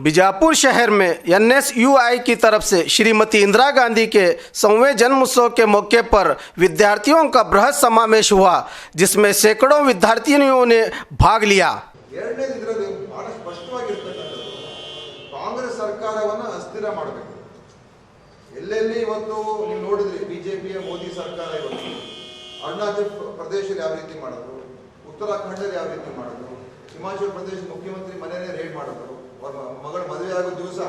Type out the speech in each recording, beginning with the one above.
बीजापुर शहर में NSUI की तरफ से श्रीमती इंदिरा गांधी के 100वें जन्मोत्सव के मौके पर विद्यार्थियों का बृहद समावेश हुआ, जिसमें सैकड़ों विद्यार्थियों ने भाग लिया। ಕಾಂಗ್ರೆಸ್ ಸರ್ಕಾರವನ್ನು ಅಸ್ಥಿರ ಮಾಡಬೇಕು. ಎಲ್ಲೆಲ್ಲಿ ಇವತ್ತು ನೀವು ನೋಡಿದ್ರಿ ಬಿಜೆಪಿಯ ಮೋದಿ ಸರ್ಕಾರ ಇವತ್ತು ಅರುಣಾಚಲ ಪ್ರದೇಶದಲ್ಲಿ ಯಾವ ರೀತಿ ಮಾಡಿದ್ರು, ಉತ್ತರಾಖಂಡದಲ್ಲಿ ಯಾವ ರೀತಿ ಮಾಡಿದ್ರು, ಹಿಮಾಚಲ ಪ್ರದೇಶ ಮುಖ್ಯಮಂತ್ರಿ ಮನೆಯೇ ರೇಡ್ ಮಾಡಿದ್ರು. ಅವ್ರ ಮಗಳ ಮದುವೆ ಆಗೋ ದಿವಸ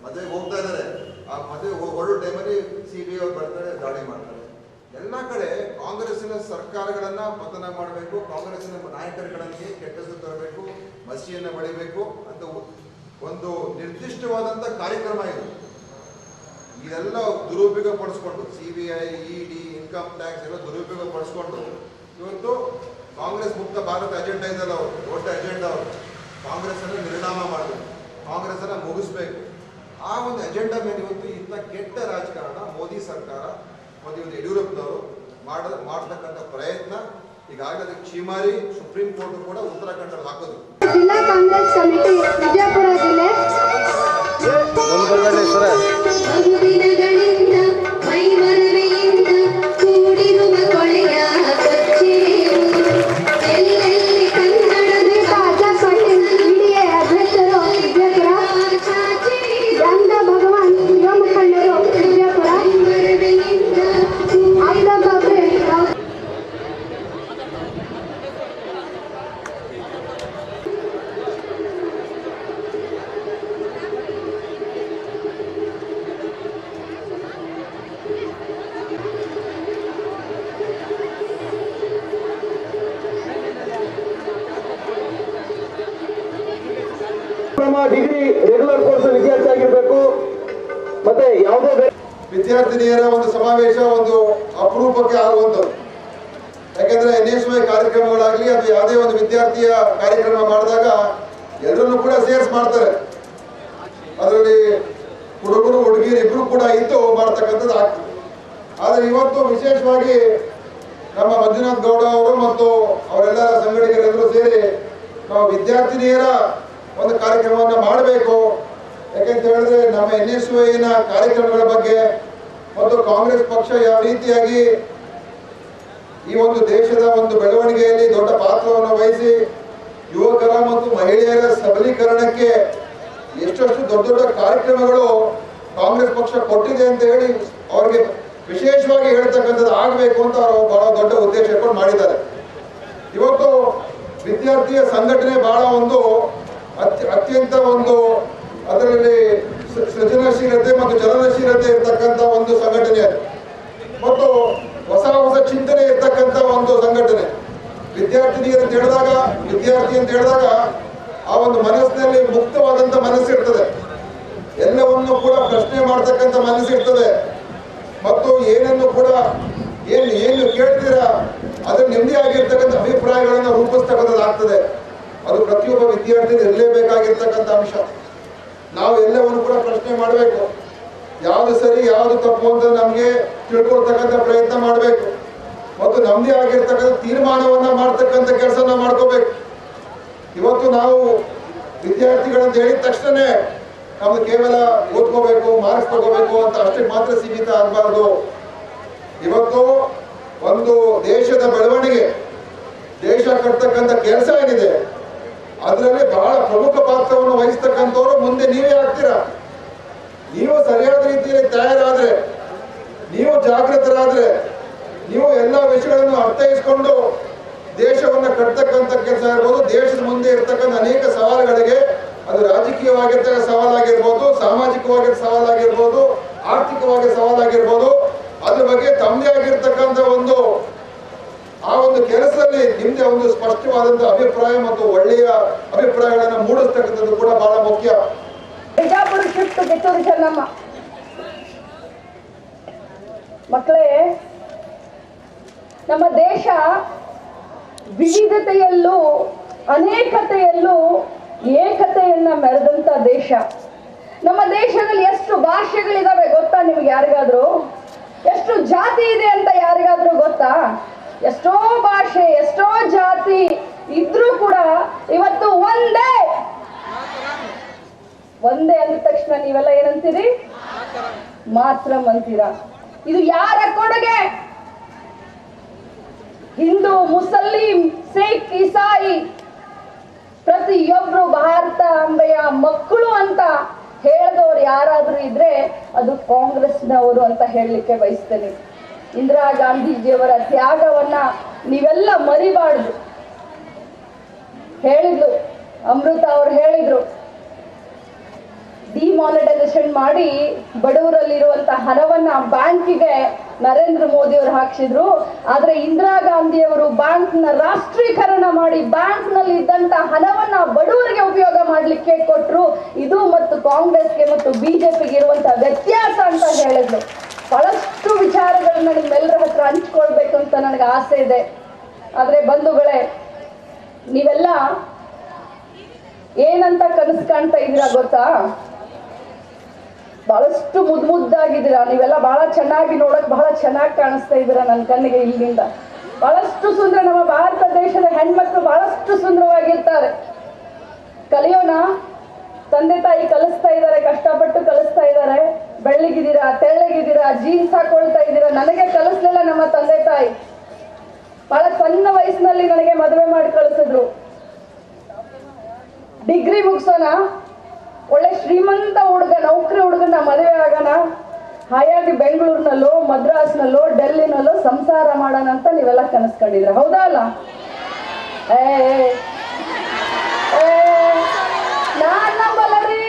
ಮದುವೆಗೆ ಹೋಗ್ತಾ ಇದ್ದಾರೆ, ಆ ಮದುವೆ ಹೊರಡೋ ಟೈಮಲ್ಲಿ CBI ಅವ್ರು ಬರ್ತಾರೆ, ದಾಳಿ ಮಾಡ್ತಾರೆ. ಎಲ್ಲ ಕಡೆ ಕಾಂಗ್ರೆಸ್ಸಿನ ಸರ್ಕಾರಗಳನ್ನ ಪತನ ಮಾಡಬೇಕು, ಕಾಂಗ್ರೆಸ್ಸಿನ ನಾಯಕರುಗಳಿಗೆ ಕೆಟ್ಟ ಹೆಸರು ತರಬೇಕು, ಮಸಿಯನ್ನು ಬಳಿಬೇಕು ಅಂತ ಒಂದು ನಿರ್ದಿಷ್ಟವಾದಂಥ ಕಾರ್ಯಕ್ರಮ ಇದು. ಇದೆಲ್ಲ ದುರುಪಯೋಗ ಪಡಿಸ್ಕೊಂಡು CBI, ED, ಇನ್ಕಮ್ ಟ್ಯಾಕ್ಸ್ ಎಲ್ಲ ದುರುಪಯೋಗ ಪಡಿಸ್ಕೊಂಡು ಇವತ್ತು ಕಾಂಗ್ರೆಸ್ ಮುಕ್ತ ಭಾರತ ಅಜೆಂಡಾ ಇದೆಲ್ಲ ಅವರು ದೊಡ್ಡ ಅಜೆಂಡಾ ಅವರು ಕಾಂಗ್ರೆಸ್ಸನ್ನು ನಿರ್ನಾಮ ಮಾಡಬೇಕು, ಕಾಂಗ್ರೆಸ್ಸನ್ನು ಮುಗಿಸ್ಬೇಕು. ಆ ಒಂದು ಅಜೆಂಡಾ ಮೇಲೆ ಇವತ್ತು ಇಂಥ ಕೆಟ್ಟ ರಾಜಕಾರಣ ಮೋದಿ ಸರ್ಕಾರ ಮತ್ತು ಇವತ್ತು ಯಡಿಯೂರಪ್ಪನವರು ಮಾಡ್ತಕ್ಕಂಥ ಪ್ರಯತ್ನ ಈಗಾಗಲೇ ಅದಕ್ಕೆ ಛೀಮಾರಿ ಸುಪ್ರೀಂ ಕೋರ್ಟ್ ಕೂಡ ಉತ್ತರಾಖಂಡಲ್ಲಿ ಹಾಕೋದು. ಜಿಲ್ಲಾ ಕಾಂಗ್ರೆಸ್ ಸಮಿತಿ ವಿಜಯಪುರ ಜಿಲ್ಲೆ ಡಿಗ್ರಿ ರೆಗ್ಯುಲರ್ ಕೋರ್ಸ್ ವಿದ್ಯಾರ್ಥಿ ಆಗಿರಬೇಕು. ಮತ್ತೆ ಯಾವುದೇ ವಿದ್ಯಾರ್ಥಿನಿಯರ ಒಂದು ಸಮಾವೇಶ ಒಂದು ಅಪರೂಪಕ್ಕೆ ಆಗುವಂಥದ್ದು. ಯಾಕೆಂದ್ರೆ NSUI ಕಾರ್ಯಕ್ರಮಗಳಾಗಲಿ ಅಥವಾ ಯಾವುದೇ ಒಂದು ವಿದ್ಯಾರ್ಥಿಯ ಕಾರ್ಯಕ್ರಮ ಮಾಡಿದಾಗ ಎಲ್ಲರನ್ನು ಕೂಡ ಸೇರ್ಸ್ ಮಾಡ್ತಾರೆ. ಅದರಲ್ಲಿ ಹುಡುಗರು ಹುಡುಗಿಯರು ಇಬ್ರು ಕೂಡ ಇದ್ದು ಮಾಡ್ತಕ್ಕಂಥದ್ದು ಆಗ್ತದೆ. ಆದರೆ ಇವತ್ತು ವಿಶೇಷವಾಗಿ ನಮ್ಮ ಮಂಜುನಾಥ್ ಗೌಡ ಅವರು ಮತ್ತು ಅವರೆಲ್ಲ ಸಂಘಟಕರೆಲ್ಲರೂ ಸೇರಿ ನಾವು ವಿದ್ಯಾರ್ಥಿನಿಯರ ಒಂದು ಕಾರ್ಯಕ್ರಮವನ್ನು ಮಾಡಬೇಕು. ಯಾಕೆಂತ ಹೇಳಿದ್ರೆ ನಮ್ಮ NSUI ಕಾರ್ಯಕ್ರಮಗಳ ಬಗ್ಗೆ ಮತ್ತು ಕಾಂಗ್ರೆಸ್ ಪಕ್ಷ ಯಾವ ರೀತಿಯಾಗಿ ಈ ಒಂದು ದೇಶದ ಒಂದು ಬೆಳವಣಿಗೆಯಲ್ಲಿ ದೊಡ್ಡ ಪಾತ್ರವನ್ನು ವಹಿಸಿ ಯುವಕರ ಮತ್ತು ಮಹಿಳೆಯರ ಸಬಲೀಕರಣಕ್ಕೆ ಎಷ್ಟೆಷ್ಟು ದೊಡ್ಡ ದೊಡ್ಡ ಕಾರ್ಯಕ್ರಮಗಳು ಕಾಂಗ್ರೆಸ್ ಪಕ್ಷ ಕೊಟ್ಟಿದೆ ಅಂತ ಹೇಳಿ ಅವ್ರಿಗೆ ವಿಶೇಷವಾಗಿ ಹೇಳ್ತಕ್ಕಂಥದ್ದು ಆಗಬೇಕು ಅಂತ ಅವರು ಬಹಳ ದೊಡ್ಡ ಉದ್ದೇಶ ಇಟ್ಕೊಂಡು ಮಾಡಿದ್ದಾರೆ. ಇವತ್ತು ವಿದ್ಯಾರ್ಥಿಯ ಸಂಘಟನೆ ಬಹಳ ಒಂದು ಅತ್ಯಂತ ಒಂದು ಅದರಲ್ಲಿ ಸೃಜನಶೀಲತೆ ಮತ್ತು ಚಲನಶೀಲತೆ ಇರ್ತಕ್ಕಂಥ ಒಂದು ಸಂಘಟನೆ ಮತ್ತು ಹೊಸ ಹೊಸ ಚಿಂತನೆ ಇರ್ತಕ್ಕಂಥ ಒಂದು ಸಂಘಟನೆ. ವಿದ್ಯಾರ್ಥಿ ಅಂತ ಹೇಳಿದಾಗ ಆ ಒಂದು ಮನಸ್ಸಿನಲ್ಲಿ ಮುಕ್ತವಾದಂಥ ಮನಸ್ಸಿರ್ತದೆ, ಎಲ್ಲವನ್ನು ಕೂಡ ಪ್ರಶ್ನೆ ಮಾಡ್ತಕ್ಕಂಥ ಮನಸ್ಸಿರ್ತದೆ ಮತ್ತು ಏನನ್ನು ಕೂಡ ಏನು ಕೇಳ್ತೀರಾ ಅದು ನೆಮ್ಮದಿಯಾಗಿರ್ತಕ್ಕಂಥ ಅಭಿಪ್ರಾಯಗಳನ್ನು ರೂಪಿಸ್ತಕ್ಕಂಥದ್ದಾಗ್ತದೆ. ಅದು ಪ್ರತಿಯೊಬ್ಬ ವಿದ್ಯಾರ್ಥಿ ಇರಲೇಬೇಕಾಗಿರ್ತಕ್ಕಂಥ ಅಂಶ. ನಾವು ಎಲ್ಲವನ್ನು ಕೂಡ ಪ್ರಶ್ನೆ ಮಾಡಬೇಕು, ಯಾವುದು ಸರಿ ಯಾವುದು ತಪ್ಪು ಅಂತ ನಮಗೆ ತಿಳ್ಕೊಳ್ತಕ್ಕಂಥ ಪ್ರಯತ್ನ ಮಾಡಬೇಕು ಮತ್ತು ನಮ್ಮದೇ ಆಗಿರ್ತಕ್ಕಂಥ ತೀರ್ಮಾನವನ್ನ ಮಾಡ್ತಕ್ಕಂಥ ಕೆಲಸನ ಮಾಡ್ಕೋಬೇಕು. ಇವತ್ತು ನಾವು ವಿದ್ಯಾರ್ಥಿಗಳಂತ ಹೇಳಿದ ತಕ್ಷಣ ನಮ್ದು ಕೇವಲ ಓದ್ಕೋಬೇಕು, ಮಾರ್ಕ್ಸ್ ತಗೋಬೇಕು ಅಂತ ಅಷ್ಟಕ್ಕೆ ಮಾತ್ರ ಸೀಮಿತ ಆಗಬಾರ್ದು. ಇವತ್ತು ಒಂದು ದೇಶದ ಬೆಳವಣಿಗೆ, ದೇಶ ಕಟ್ತಕ್ಕಂಥ ಕೆಲಸ ಏನಿದೆ ಅದರಲ್ಲಿ ಬಹಳ ಪ್ರಮುಖ ಪಾತ್ರವನ್ನು ವಹಿಸ್ತಕ್ಕಂಥವ್ರು ಮುಂದೆ ನೀವೇ ಆಗ್ತೀರಾ. ನೀವು ಸರಿಯಾದ ರೀತಿಯಲ್ಲಿ ತಯಾರಾದ್ರೆ, ನೀವು ಜಾಗೃತರಾದ್ರೆ, ನೀವು ಎಲ್ಲ ವಿಷಯಗಳನ್ನು ಅರ್ಥೈಸಿಕೊಂಡು ದೇಶವನ್ನು ಕಟ್ತಕ್ಕಂಥ ಕೆಲಸ ಇರ್ಬೋದು. ದೇಶದ ಮುಂದೆ ಇರ್ತಕ್ಕಂಥ ಅನೇಕ ಸವಾಲುಗಳಿಗೆ, ಅದು ರಾಜಕೀಯವಾಗಿರ್ತಕ್ಕ ಸವಾಲಾಗಿರ್ಬೋದು, ಸಾಮಾಜಿಕವಾಗಿ ಸವಾಲಾಗಿರ್ಬೋದು, ಆರ್ಥಿಕವಾಗಿ ಸವಾಲಾಗಿರ್ಬೋದು, ಅದ್ರ ಬಗ್ಗೆ ತಮ್ಮದೇ ಆಗಿರ್ತಕ್ಕಂಥ ಆ ಒಂದು ಕೆಲಸದಲ್ಲಿ ನಿಮ್ದೇ ಒಂದು ಸ್ಪಷ್ಟವಾದಂಥ ಅಭಿಪ್ರಾಯ ಮತ್ತು ಒಳ್ಳೆಯ ಅಭಿಪ್ರಾಯಗಳನ್ನು ಮೂಡಿಸ್ತಕ್ಕಂಥದ್ದು ಕೂಡ ಬಹಳ ಮುಖ್ಯ. ಬಿಜಾಪುರ ಶಿಫ್ಟ್ ಕಿತ್ತೂರು ಚೆನ್ನಮ್ಮ ಮಕ್ಕಳೇ, ನಮ್ಮ ದೇಶ ವಿವಿಧತೆಯಲ್ಲೂ ಅನೇಕತೆಯಲ್ಲೂ ಏಕತೆಯನ್ನ ಮೆರೆದಂತ ದೇಶ. ನಮ್ಮ ದೇಶದಲ್ಲಿ ಎಷ್ಟು ಭಾಷೆಗಳಿದಾವೆ ಗೊತ್ತಾ ನಿಮ್ಗೆ? ಯಾರಿಗಾದ್ರೂ ಎಷ್ಟು ಜಾತಿ ಇದೆ ಅಂತ ಯಾರಿಗಾದ್ರೂ ಗೊತ್ತಾ? ಎಷ್ಟೋ ಭಾಷೆ, ಎಷ್ಟೋ ಜಾತಿ ಇದ್ರೂ ಕೂಡ ಇವತ್ತು ಒಂದೇ ಒಂದೇ ಅಂದ ತಕ್ಷಣ ನೀವೆಲ್ಲ ಏನಂತೀರಿ? ಮಾತ್ರಂ ಅಂತೀರಾ. ಇದು ಯಾರ ಕೊಡುಗೆ? ಹಿಂದೂ, ಮುಸಲ್ಮಾನ್, ಸಿಖ್, ಇಸಾಯಿ ಪ್ರತಿಯೊಬ್ರು ಭಾರತಾಂಬೆಯ ಮಕ್ಕಳು ಅಂತ ಹೇಳಿದವರು ಯಾರಾದ್ರೂ ಇದ್ರೆ ಅದು ಕಾಂಗ್ರೆಸ್ನವರು ಅಂತ ಹೇಳಲಿಕ್ಕೆ ಬಯಸ್ತೇನೆ. ಇಂದಿರಾ ಗಾಂಧೀಜಿಯವರ ತ್ಯಾಗವನ್ನ ನೀವೆಲ್ಲ ಮರಿಬಾರ್ದು. ಹೇಳಿದ್ರು, ಅಮೃತ ಅವರು ಹೇಳಿದ್ರು, ಡಿಮಾನಿಟೈಸೇಷನ್ ಮಾಡಿ ಬಡವರಲ್ಲಿರುವಂತ ಹಣವನ್ನ ಬ್ಯಾಂಕಿಗೆ ನರೇಂದ್ರ ಮೋದಿ ಅವರು ಹಾಕಿಸಿದ್ರು. ಆದ್ರೆ ಇಂದಿರಾ ಗಾಂಧಿ ಅವರು ಬ್ಯಾಂಕ್ ನ ರಾಷ್ಟ್ರೀಕರಣ ಮಾಡಿ ಬ್ಯಾಂಕ್ ನಲ್ಲಿ ಇದ್ದಂತ ಹಣವನ್ನ ಬಡವರಿಗೆ ಉಪಯೋಗ ಮಾಡ್ಲಿಕ್ಕೆ ಕೊಟ್ರು. ಇದು ಮತ್ತು ಕಾಂಗ್ರೆಸ್ಗೆ ಮತ್ತು ಬಿಜೆಪಿಗೆ ಇರುವಂತ ವ್ಯತ್ಯಾಸ ಅಂತ ಹೇಳಿದ್ರು. ಬಹಳಷ್ಟು ವಿಚಾರಗಳನ್ನ ನಿಮ್ಮೆಲ್ಲರ ಹತ್ರ ಹಂಚ್ಕೊಳ್ಬೇಕು ಅಂತ ನನಗೆ ಆಸೆ ಇದೆ. ಆದ್ರೆ ಬಂಧುಗಳೇ, ನೀವೆಲ್ಲ ಏನಂತ ಕನಸು ಕಾಣ್ತಾ ಇದ್ದೀರಾ ಗೊತ್ತಾ? ಬಹಳಷ್ಟು ಮುದ್ದಾಗಿದ್ದೀರಾ ನೀವೆಲ್ಲ, ಬಹಳ ಚೆನ್ನಾಗಿ ನೋಡಕ್ ಬಹಳ ಚೆನ್ನಾಗಿ ಕಾಣಿಸ್ತಾ ಇದ್ದೀರಾ ನನ್ನ ಕಣ್ಣಿಗೆ ಇಲ್ಲಿಂದ. ಬಹಳಷ್ಟು ಸುಂದರ, ನಮ್ಮ ಭಾರತ ದೇಶದ ಹೆಣ್ಮಕ್ಳು ಬಹಳಷ್ಟು ಸುಂದರವಾಗಿರ್ತಾರೆ. ಕಲಿಯೋಣ. ತಂದೆ ತಾಯಿ ಕಲಿಸ್ತಾ ಇದ್ದಾರೆ, ಕಷ್ಟಪಟ್ಟು ಕಲಿಸ್ತಾ ಇದ್ದಾರೆ. ಬೆಳ್ಳಗಿದ್ದೀರಾ, ತೆಳ್ಳಗಿದ್ದೀರಾ, ಜೀನ್ಸ್ ಹಾಕೊಳ್ತಾ ಇದ್ದೀರಾ. ನನಗೆ ಕಲಿಸ್ಲಿಲ್ಲ ನಮ್ಮ ತಂದೆ ತಾಯಿ. ಬಹಳ ಸಣ್ಣ ವಯಸ್ಸಿನಲ್ಲಿ ನನಗೆ ಮದುವೆ ಮಾಡಿ ಕಳಿಸಿದ್ರು. ಡಿಗ್ರಿ ಮುಗಿಸೋಣ, ಒಳ್ಳೆ ಶ್ರೀಮಂತ ಹುಡುಗ, ನೌಕರಿ ಹುಡುಗನ ಮದುವೆ ಆಗೋಣ, ಹಾಯಾಗಿ ಬೆಂಗಳೂರಿನಲ್ಲೋ ಮದ್ರಾಸ್ನಲ್ಲೋ ಡೆಲ್ಲಿನಲ್ಲೋ ಸಂಸಾರ ಮಾಡೋಣ ಅಂತ ನೀವೆಲ್ಲ ಕನಸ್ಕೊಂಡಿದ್ರ, ಹೌದಾ ಅಲ್ಲ? ನಾನ್ ನಂಬಲ್ಲರಿ.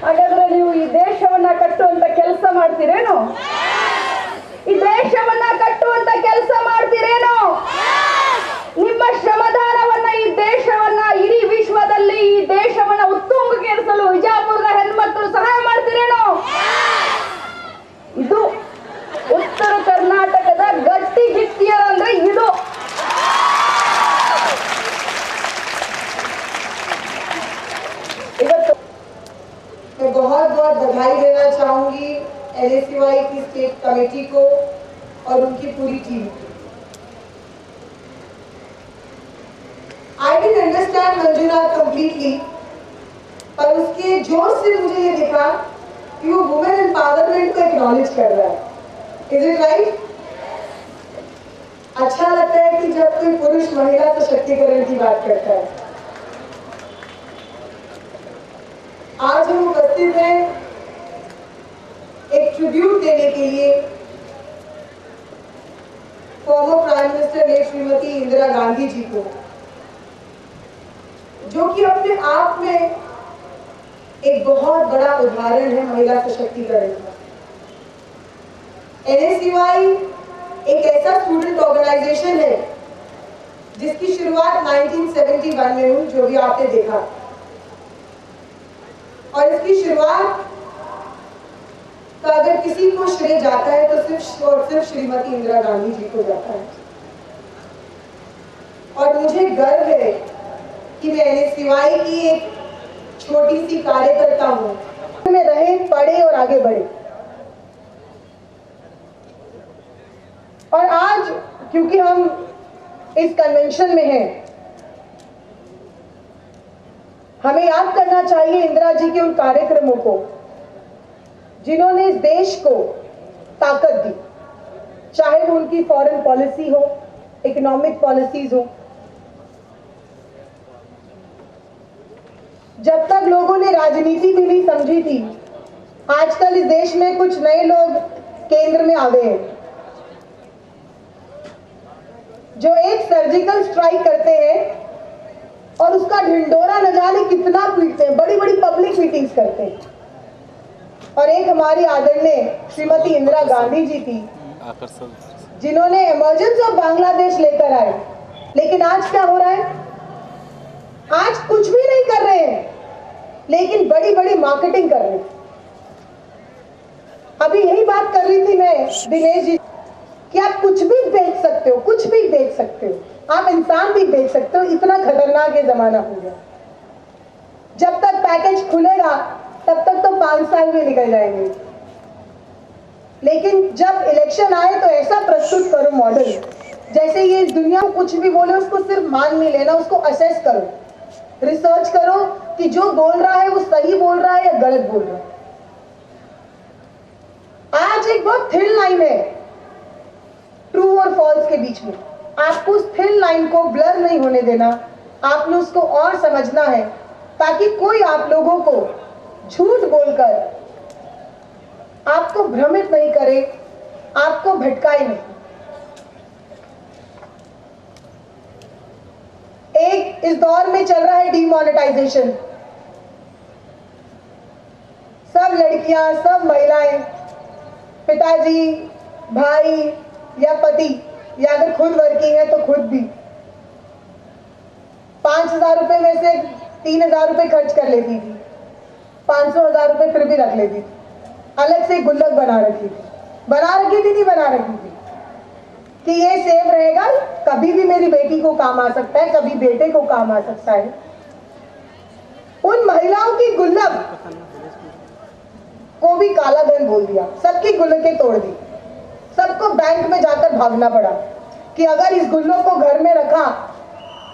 ಹಾಗಾದ್ರೆ ನೀವು ಈ ದೇಶವನ್ನ ಕಟ್ಟುವಂತ ಕೆಲಸ ಮಾಡ್ತೀರೇನು? ಈ ದೇಶವನ್ನ ಕಟ್ಟುವಂತ ಕೆಲಸ ಮಾಡ್ತೀರೇನು? ನಿಮ್ಮ ಶ್ರಮದಾನವನ್ನ, ಈ ದೇಶವನ್ನ, ಇಡೀ ವಿಶ್ವದಲ್ಲಿ ಈ ದೇಶವನ್ನ ಉತ್ತುಂಗಕ್ಕೇರಿಸಲು ವಿಜಯಪುರದ ಹೆಣ್ಮಕ್ಳು ಸಹಾಯ ಮಾಡ್ತೀರೇನು? ಇದು ಉತ್ತರ ಕರ್ನಾಟಕದ ಗಟ್ಟಿ ಗಿಟ್ಟಿಯರು ಅಂದ್ರೆ ಇದು. ಇವತ್ತು मैं बहुत बहुत बधाई देना चाहूंगी NSUI की स्टेट कमेटी को और उनकी पूरी टीम को. I didn't understand Manjunath completely, पर उसके जोर से मुझे ये दिखा कि वो वुमेन एम्पावरमेंट को एक्नॉलेज कर रहा है. Is it right? अच्छा लगता है कि जब कोई पुरुष महिला सशक्तिकरण की बात करता है. आज हम उपस्थित हैं एक ट्रिब्यूट देने के लिए फॉर्मर प्राइम मिनिस्टर ने श्रीमती इंदिरा गांधी जी को, जो कि अपने आप में एक बहुत बड़ा उदाहरण है महिला सशक्तिकरण का. NSUI एक ऐसा स्टूडेंट ऑर्गेनाइजेशन है जिसकी शुरुआत 1971 में हुई, जो भी आपने देखा, और इसकी शुरुआत का अगर किसी को श्रेय जाता है तो सिर्फ और सिर्फ श्रीमती इंदिरा गांधी जी को जाता है. और मुझे गर्व है कि मैं NSUI की एक छोटी सी कार्यकर्ता हूँ. में रहे, पढ़े और आगे बढ़े. और आज क्योंकि हम इस कन्वेंशन में हैं, हमें याद करना चाहिए इंदिरा जी के उन कार्यक्रमों को जिन्होंने इस देश को ताकत दी, चाहे वो उनकी फॉरेन पॉलिसी हो, इकोनॉमिक पॉलिसीज हो. जब तक लोगों ने राजनीति भी नहीं समझी थी, आजकल इस देश में कुछ नए लोग केंद्र में आ गए हैं जो एक सर्जिकल स्ट्राइक करते हैं और उसका ढिंडोरा न जाने कितना पीटते हैं, बड़ी बड़ी पब्लिक मीटिंग्स करते हैं. और एक हमारी आदरणीय श्रीमती इंदिरा गांधी जी थी जिन्होंने इमरजेंस ऑफ बांग्लादेश लेकर आए. लेकिन आज क्या हो रहा है? आज कुछ भी नहीं कर रहे हैं, लेकिन बड़ी बड़ी मार्केटिंग कर रहे हैं. अभी यही बात कर रही थी मैं दिनेश जी कि आप कुछ भी बेच सकते हो, कुछ भी बेच सकते हो, आप इंसान भी बेच सकते हो. इतना खतरनाक ये जमाना हो गया. जब तक पैकेज खुलेगा तब तक तो 5 साल में निकल जाएंगे. लेकिन जब इलेक्शन आए तो ऐसा प्रस्तुत करो मॉडल, जैसे ये दुनिया को कुछ भी बोले उसको सिर्फ मान नहीं लेना, उसको असेस करो. रिसर्च करो कि जो बोल रहा है वो सही बोल रहा है या गलत बोल रहा है। आज एक बहुत थिन लाइन है ट्रू और फॉल्स के बीच में। आपको उस थिन लाइन को ब्लर नहीं होने देना, आपने उसको और समझना है ताकि कोई आप लोगों को झूठ बोलकर आपको भ्रमित नहीं करे, आपको भटकाए नहीं। एक इस दौर में चल रहा है डीमोनेटाइजेशन। सब लड़कियां, सब महिलाएं, पिताजी, भाई या पति, या अगर खुद वर्किंग है तो खुद भी 5,000 रुपए में से 3,000 रुपए खर्च कर लेती थी, 500,000 रुपए फिर भी रख लेती थी। अलग से गुल्लक बना रखी थी, नहीं बना रखी थी कि ये सेव रहेगा, कभी भी मेरी बेटी को काम आ सकता है, कभी बेटे को काम आ सकता है। उन महिलाओं की गुल्लक को भी काला धन बोल दिया, सबकी गुल्लकें तोड़ दी, सबको बैंक में जाकर भागना पड़ा कि अगर इस गुल्लक को घर में रखा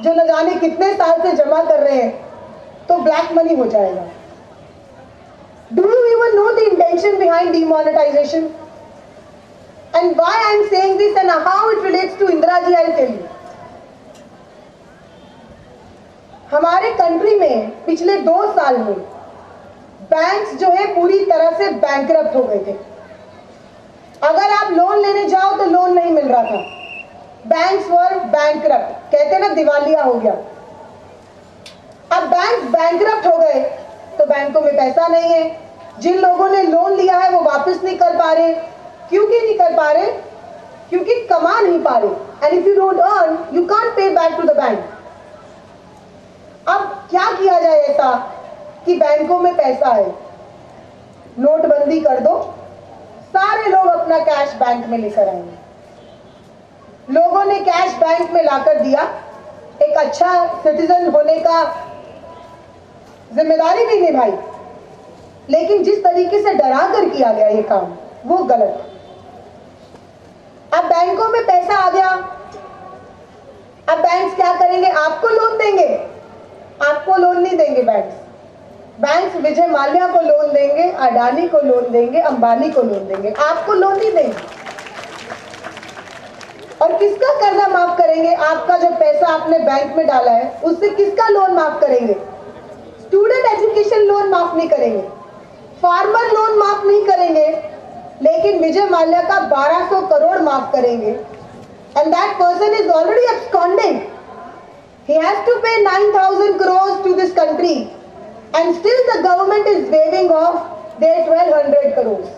जो न जाने कितने साल से जमा कर रहे हैं तो ब्लैक मनी हो जाएगा। Do you even know the intention behind demonetization? And why I am saying this and how it relates to Indira ji, I will tell you. हमारे कंट्री में पिछले 2 साल में बैंक्स जो है पूरी तरह से बैंकरप्ट हो गए थे। अगर आप लोन लेने जाओ तो लोन नहीं मिल रहा था। बैंक्स वर बैंकरप्ट, कहते ना दिवालिया हो गया। अब बैंक बैंकरप्ट हो गए तो बैंकों में पैसा नहीं है, जिन लोगों ने लोन लिया है वो वापस नहीं कर पा रहे। क्यों नहीं कर पा रहे? क्योंकि कमा नहीं पा रहे। And if you don't earn you can't pay back to the bank. अब क्या किया जाए ऐसा कि बैंकों में पैसा है? नोटबंदी कर दो, सारे लोग अपना कैश बैंक में लेकर आएंगे। लोगों ने कैश बैंक में लाकर दिया, एक अच्छा सिटीजन होने का जिम्मेदारी भी निभाई, लेकिन जिस तरीके से डरा कर किया गया ये काम वो गलत है। अब बैंकों में पैसा आ गया, अब बैंक्स क्या करेंगे? आपको लोन देंगे? आपको लोन नहीं देंगे बैंक्स विजय माल्या को लोन देंगे, अडानी को लोन देंगे, अंबानी को लोन देंगे, आपको लोन नहीं देंगे। और किसका कर्जा माफ करेंगे? आपका जो पैसा आपने बैंक में डाला है उससे किसका लोन माफ करेंगे? स्टूडेंट एजुकेशन लोन माफ नहीं करेंगे, फार्मर लोन माफ नहीं करेंगे, लेकिन विजय माल्या का 1200 करोड़ माफ करेंगे। And that person is already absconding. He has to pay 9,000 crores to this country and still the government is waiving off their 1,200 crores.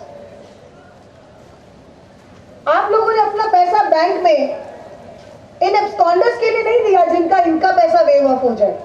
आप लोगों ने अपना पैसा बैंक में इन absconders के लिए नहीं दिया जिनका इनका पैसा वेव ऑफ हो जाए।